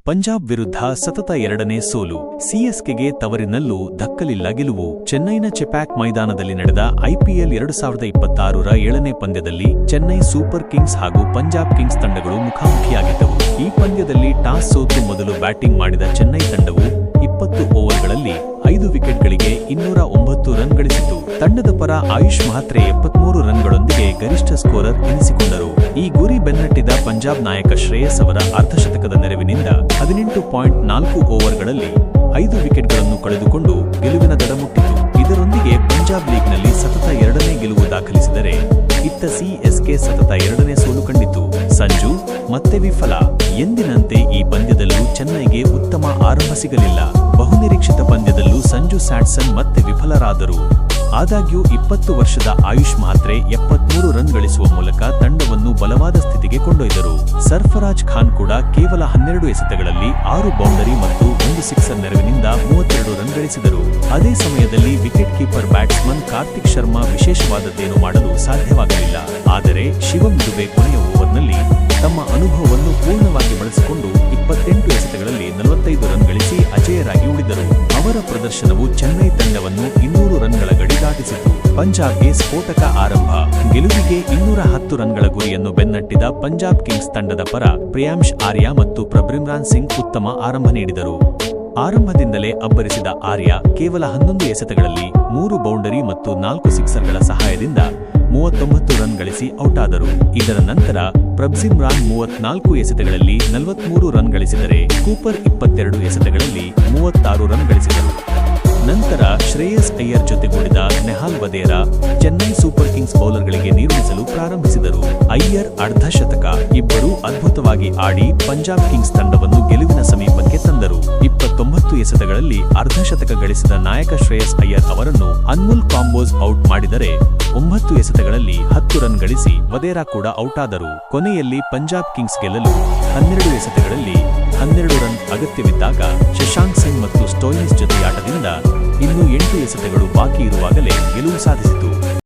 ಪಂಜಾಬ್ ವಿರುದ್ಧ ಸತತ ಎರಡನೇ ಸೋಲು. ಸಿಎಸ್ಕೆಗೆ ತವರಿನಲ್ಲೂ ದಕ್ಕಲಿಲ್ಲ ಗೆಲುವು. ಚೆನ್ನೈನ ಚೆಪಾಕ್ ಮೈದಾನದಲ್ಲಿ ನಡೆದ ಐಪಿಎಲ್ 2026ರ 7ನೇ ಪಂದ್ಯದಲ್ಲಿ ಚೆನ್ನೈ ಸೂಪರ್ ಕಿಂಗ್ಸ್ ಹಾಗೂ ಪಂಜಾಬ್ ಕಿಂಗ್ಸ್ ತಂಡಗಳು ಮುಖಾಮುಖಿಯಾಗಿದ್ದವು. ಈ ಪಂದ್ಯದಲ್ಲಿ ಟಾಸ್ ಸೋತು ಮೊದಲು ಬ್ಯಾಟಿಂಗ್ ಮಾಡಿದ ಚೆನ್ನೈ ತಂಡವು 20 ಓವರ್ಗಳಲ್ಲಿ 5 ವಿಕೆಟ್ಗಳಿಗೆ 209 ರನ್ ಗಳಿಸಿತು. ತಂಡದ ಪರ ಆಯುಷ್ ಮಹಾತ್ರೆ 73 ರನ್ಗಳೊಂದಿಗೆ ಗರಿಷ್ಠ ಸ್ಕೋರರ್ ಎನಿಸಿಕೊಂಡರು. ಈ ಗುರಿ ಬೆನ್ನಟ್ಟಿದ ಪಂಜಾಬ್ ನಾಯಕ ಶ್ರೇಯಸ್ ಅವರ ಅರ್ಧಶತಕದ ನೆರವಿನಿಂದ 18.4 ಓವರ್ಗಳಲ್ಲಿ 5 ವಿಕೆಟ್ಗಳನ್ನು ಕಳೆದುಕೊಂಡು ಗೆಲುವಿನ ದಡ ಮುಟ್ಟಿತು. ಇದರೊಂದಿಗೆ ಪಂಜಾಬ್ ಲೀಗ್ನಲ್ಲಿ ಸತತ 2ನೇ ಗೆಲುವು ದಾಖಲಿಸಿದರೆ ಇತ್ತ ಸಿಎಸ್ಕೆ ಸತತ 2ನೇ ಸೋಲು ಕಂಡಿತು. ಸಂಜು ಮತ್ತೆ ವಿಫಲ. ಎಂದಿನಂತೆ ಈ ಪಂದ್ಯದಲ್ಲೂ ಚೆನ್ನೈಗೆ ಉತ್ತಮ ಆರಂಭ ಸಿಗಲಿಲ್ಲ. ಬಹುನಿರೀಕ್ಷಿತ ಪಂದ್ಯದಲ್ಲೂ ಸಂಜು ಸ್ಯಾಟ್ಸನ್ ಮತ್ತೆ ವಿಫಲರಾದರು. ಆದಾಗ್ಯೂ 20 ವರ್ಷದ ಆಯುಷ್ ಮಹಾತ್ರೆ 73 ರನ್ ಗಳಿಸುವ ಮೂಲಕ ತಂಡವನ್ನು ಬಲವಾದ ಸ್ಥಿತಿಗೆ ಕೊಂಡೊಯ್ದರು. ಸರ್ಫರಾಜ್ ಖಾನ್ ಕೂಡ ಕೇವಲ 12 ಎಸೆತಗಳಲ್ಲಿ 6 ಬೌಂಡರಿ ಮತ್ತು 1 ಸಿಕ್ಸರ್ ನೆರವಿನಿಂದ 32 ರನ್ ಗಳಿಸಿದರು. ಅದೇ ಸಮಯದಲ್ಲಿ wicket keeper batsman Karthik Sharma ವಿಶೇಷವಾದದ್ದೇನು ಮಾಡಲು ಸಾಧ್ಯವಾಗಲಿಲ್ಲ. ಆದರೆ ಶಿವಂ ದುಬೆ ಕೊನೆಯ ಓವರ್ನಲ್ಲಿ ತಮ್ಮ ಅನುಭವವನ್ನು ಪೂರ್ಣವಾಗಿ ಬಳಸಿಕೊಂಡು 28 ಎಸೆತಗಳಲ್ಲಿ 45 ರನ್ ಗಳಿಸಿ ಅಜೇಯರಾಗಿ ಉಳಿದರು. ಅವರ ಪ್ರದರ್ಶನವು ಚೆನ್ನೈ ತಂಡವನ್ನು 200 ರನ್ಗಳ ಗಡಿ ದಾಟಿಸಿತು. ಪಂಜಾಬ್ಗೆ ಸ್ಫೋಟಕ ಆರಂಭ. ಗೆಲುವಿಗೆ 210 ರನ್ಗಳ ಗುರಿಯನ್ನು ಬೆನ್ನಟ್ಟಿದ ಪಂಜಾಬ್ ಕಿಂಗ್ಸ್ ತಂಡದ ಪರ ಪ್ರಿಯಾಂಶ್ ಆರ್ಯ ಮತ್ತು ಪ್ರಬ್ರಿಮ್ರಾನ್ ಸಿಂಗ್ ಉತ್ತಮ ಆರಂಭ ನೀಡಿದರು. ಆರಂಭದಿಂದಲೇ ಅಬ್ಬರಿಸಿದ ಆರ್ಯ ಕೇವಲ 11 ಎಸೆತಗಳಲ್ಲಿ 3 ಬೌಂಡರಿ ಮತ್ತು 4 ಸಿಕ್ಸರ್ಗಳ ಸಹಾಯದಿಂದ 39 ರನ್ ಗಳಿಸಿ ಔಟಾದರು. ಇದರ ನಂತರ ಪ್ರಬ್ಸಿಮ್ರಾನ್ 34 ಎಸೆತಗಳಲ್ಲಿ 43 ರನ್ ಗಳಿಸಿದರೆ ಕೂಪರ್ 22 ಎಸೆತಗಳಲ್ಲಿ 36 ರನ್ ಗಳಿಸಿದರು. ನಂತರ ಶ್ರೇಯಸ್ ಅಯ್ಯರ್ ಜೊತೆಗೂಡಿದ ನೆಹಾಲ್ ವಧೇರಾ ಚೆನ್ನೈ ಸೂಪರ್ ಕಿಂಗ್ಸ್ ಬೌಲರ್ಗಳಿಗೆ ನೀರುಣಿಸಲು ಪ್ರಾರಂಭಿಸಿದರು. ಅಯ್ಯರ್ ಅರ್ಧಶತಕ. ಇಬ್ಬರೂ ಅದ್ಭುತವಾಗಿ ಆಡಿ ಪಂಜಾಬ್ ಕಿಂಗ್ಸ್ ತಂಡವನ್ನು ಗೆಲುವಿನ ಸಮೀಪಕ್ಕೆ ತಂದರು. 29 ಎಸೆತಗಳಲ್ಲಿ ಅರ್ಧಶತಕ ಗಳಿಸಿದ ನಾಯಕ ಶ್ರೇಯಸ್ ಅಯ್ಯರ್ ಅವರನ್ನು ಅನ್ಮುಲ್ ಕಾಂಬೋಜ್ ಔಟ್ ಮಾಡಿದರೆ 9 ಎಸೆತಗಳಲ್ಲಿ 10 ರನ್ ಗಳಿಸಿ ವಧೇರಾ ಕೂಡ ಔಟಾದರು. ಕೊನೆಯಲ್ಲಿ ಪಂಜಾಬ್ ಕಿಂಗ್ಸ್ ಗೆಲ್ಲಲು 12 ಎಸೆತಗಳಲ್ಲಿ 12 ರನ್ ಅಗತ್ಯವಿದ್ದಾಗ ಶಶಾಂಕ್ ಸಿಂಗ್ ಮತ್ತು ಸ್ಟೋಯ್ನಿಸ್ ಜೊತೆಯಾಟದಿಂದ ಇನ್ನೂ 8 ಎಸೆತಗಳು ಬಾಕಿ ಇರುವಾಗಲೇ ಗೆಲುವು ಸಾಧಿಸಿತು.